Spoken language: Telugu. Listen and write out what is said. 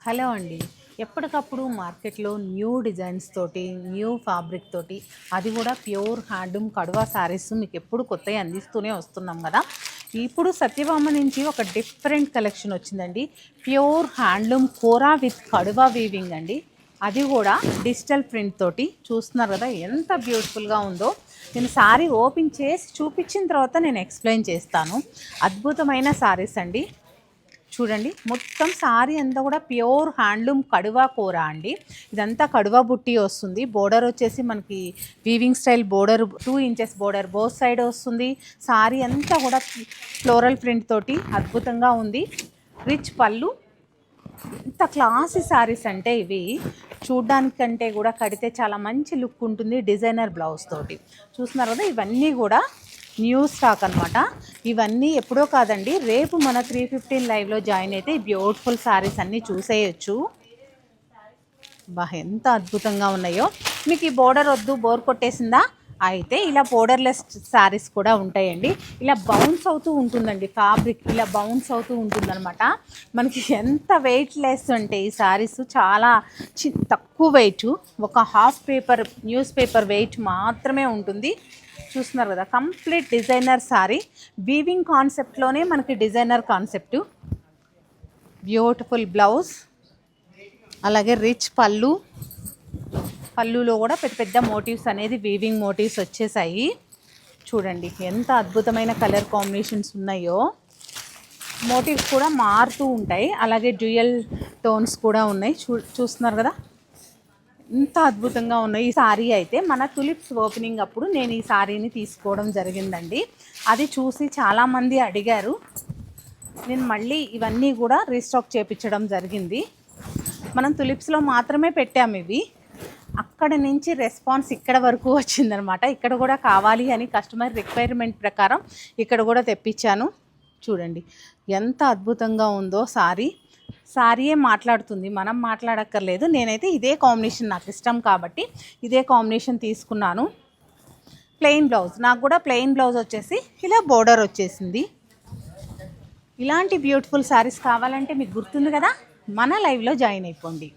హలో అండి. ఎప్పటికప్పుడు మార్కెట్లో న్యూ డిజైన్స్ తోటి, న్యూ ఫ్యాబ్రిక్ తోటి, అది కూడా ప్యూర్ హ్యాండ్లూమ్ కడవా శారీస్ మీకు ఎప్పుడు కొత్తవి అందిస్తూనే వస్తున్నాం కదా. ఇప్పుడు సత్యభామ నుంచి ఒక డిఫరెంట్ కలెక్షన్ వచ్చిందండి. Pure handloom kora with kadwa weaving అండి. అది కూడా డిజిటల్ ప్రింట్ తోటి చూస్తున్నారు కదా, ఎంత బ్యూటిఫుల్గా ఉందో. నేను శారీ ఓపెన్ చేసి చూపించిన తర్వాత నేను ఎక్స్ప్లెయిన్ చేస్తాను. అద్భుతమైన శారీస్ అండి. చూడండి, మొత్తం సారీ అంతా కూడా ప్యూర్ హ్యాండ్లూమ్ కడువా కూర అండి. ఇదంతా కడువా బుట్టి వస్తుంది. బోర్డర్ వచ్చేసి మనకి weaving style border 2 inches border both side వస్తుంది. సారీ అంతా కూడా ఫ్లోరల్ ప్రింట్ తోటి అద్భుతంగా ఉంది. రిచ్ పళ్ళు. ఇంత క్లాసీ శారీస్ అంటే ఇవి చూడ్డానికంటే కూడా కడితే చాలా మంచి లుక్ ఉంటుంది. డిజైనర్ బ్లౌజ్ తోటి చూస్తున్నారు కదా, ఇవన్నీ కూడా న్యూ స్టాక్ అనమాట. ఇవన్నీ ఎప్పుడో కాదండి, రేపు మన 315 లైవ్లో జాయిన్ అయితే ఈ బ్యూటిఫుల్ శారీస్ అన్నీ చూసేయచ్చు. బా ఎంత అద్భుతంగా ఉన్నాయో. మీకు ఈ బోర్డర్ వద్దు, బోర్ కొట్టేసిందా అయితే ఇలా బోర్డర్లెస్ శారీస్ కూడా ఉంటాయండి. ఇలా బౌన్స్ అవుతూ ఉంటుందండి ఫ్యాబ్రిక్, ఇలా బౌన్స్ అవుతూ ఉంటుందన్నమాట. మనకి ఎంత వెయిట్ లెస్ అంటే ఈ శారీస్ చాలా తక్కువ వెయిట్, ఒక half paper news paper weight మాత్రమే ఉంటుంది. చూస్తున్నారు కదా, కంప్లీట్ డిజైనర్ శారీ. వీవింగ్ కాన్సెప్ట్లోనే మనకి డిజైనర్ కాన్సెప్ట్. బ్యూటిఫుల్ బ్లౌజ్, అలాగే రిచ్ పళ్ళు. పళ్ళులో కూడా పెద్ద పెద్ద మోటివ్స్ అనేది వీవింగ్ మోటివ్స్ వచ్చేసాయి. చూడండి ఎంత అద్భుతమైన కలర్ కాంబినేషన్స్ ఉన్నాయో. మోటివ్స్ కూడా మారుతూ ఉంటాయి, అలాగే డ్యూయల్ టోన్స్ కూడా ఉన్నాయి. చూస్తున్నారు కదా, ఎంత అద్భుతంగా ఉన్నాయి. ఈ శారీ అయితే మన తులిప్స్ ఓపెనింగ్ అప్పుడు నేను ఈ శారీని తీసుకోవడం జరిగిందండి. అది చూసి చాలామంది అడిగారు. నేను మళ్ళీ ఇవన్నీ కూడా రీస్టాక్ చేయించడం జరిగింది. మనం తులిప్స్లో మాత్రమే పెట్టాము ఇవి. అక్కడ నుంచి రెస్పాన్స్ ఇక్కడ వరకు వచ్చిందనమాట. ఇక్కడ కూడా కావాలి అని కస్టమర్ రిక్వైర్మెంట్ ప్రకారం ఇక్కడ కూడా తెప్పించాను. చూడండి ఎంత అద్భుతంగా ఉందో శారీ. శారీయే మాట్లాడుతుంది, మనం మాట్లాడక్కర్లేదు. నేనైతే ఇదే కాంబినేషన్ నాకు ఇష్టం కాబట్టి ఇదే కాంబినేషన్ తీసుకున్నాను. ప్లెయిన్ బ్లౌజ్, నాకు కూడా ప్లెయిన్ బ్లౌజ్ వచ్చేసి ఇలా బోర్డర్ వచ్చేసింది. ఇలాంటి బ్యూటిఫుల్ శారీస్ కావాలంటే మీకు గుర్తుంది కదా, మన లైవ్లో జాయిన్ అయిపోండి.